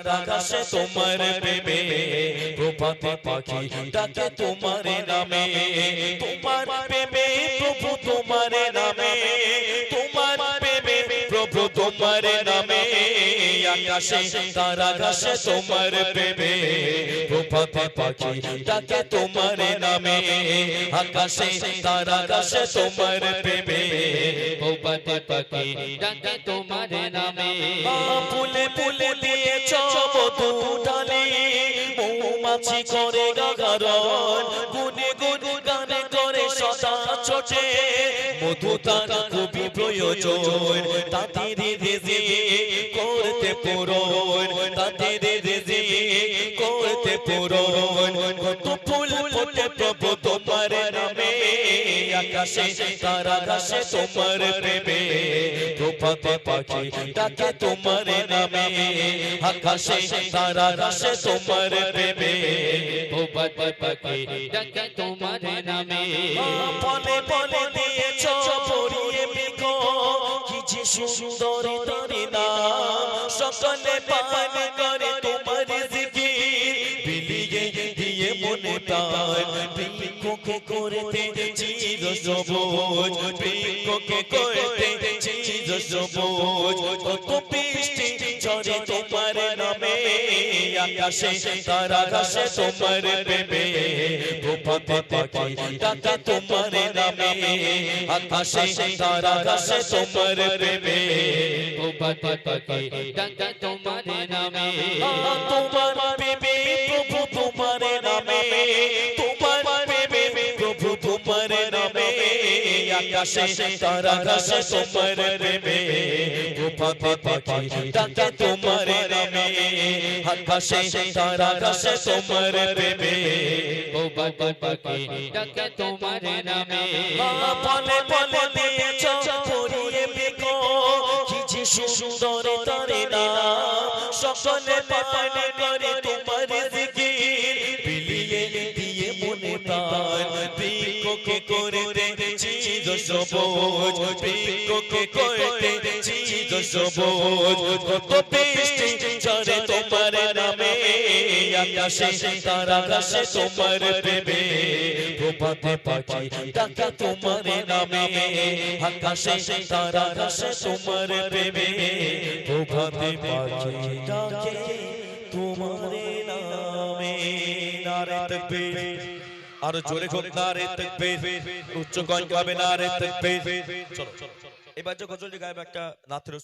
তারা ঘাসে তোমার প্রেমে প্রভাতে পাখি ডাকে তোমার নামে তোমার প্রেমে প্রভু তোমার নামে তোমার প্রেমে প্রভু তোমার নামে আকাশে তারা ঘাসে তোমার প্রেমে প্রভাতে পাখি ডাকে তোমার নামে আকাশে তারা ঘাসে তোমার প্রেমে প্রভাতে পাখি ডাকে তোমার নামে ফুলে ফুলে দিয়েছ মধু ডালি মৌমাছি করে গাগারণ গুনে গুনে গানে করে সদা ছোটে মধু তার খুবই প্রয়োজন তাদের রেজে করতে পূরণ তাদের রেজে করতে পূরণ কত ফুল ফুটে প্রভু তোমার নামে আকাশে তারা ঘাসে তোমার প্রেমে প্রভাতে পাখি ডাকে তোমার নামে আকাশে তারা ঘাসে তোমার প্রেমে প্রভাতে পাখি ডাকে তোমার নামে ফলে ফলে দিয়েছ পরিয়ে বিঘো কি যে সুন্দর তার নাম সকলে পান করে তোমার জিকির বিলিয়ে দিয়ে মনে প্রাণ বৃক্ষকে করতে চির সবুজ বৃক্ষকে করতে চির সবুজ কত বৃষ্টি ঝরে তোমার নামে আকাশে তারা ঘাসে তোমার প্রেমে প্রভাতে পাখি ডাকে তোমার নামে আকাশে তারা ঘাসে তোমার প্রেমে প্রভাতে পাখি ডাকে তোমার নামে তোমার প্রেমে প্রভু তোমার নামে তোমার প্রেমে প্রভু তোমার নামে আকাশে তারা ঘাসে তোমার প্রেমে প্রভাতে পাখি ডাকে তোমার নামে আকাশে তারা ঘাসে তোমার প্রেমে প্রভাতে পাখি ডাকে তোমার নামে ফলে ফলে দিয়েছ পরিয়ে বিঘো কি যে সুন্দর তার নাম সকলে পান করে তোমার জিকির বিলিয়ে দিয়ে মনে প্রাণ বৃক্ষকে করতে চির সবুজ বৃক্ষকে করতে চির সবুজ কত বৃষ্টি ঝরে তোমার নামে আকাশে তারা ঘাসে তোমার প্রেমে প্রভাতে পাখি ডাকে তোমার নামে আকাশে তারা ঘাসে তোমার প্রেমে প্রভাতে পাখি ডাকে তোমার নামে নারে তাকবীর আর জোরে হোক নারে তাকবীর উচ্চ কণ্ঠে হবে নারে তাকবীর চলো এবার যে গজলটি গাইবে একটা নাথের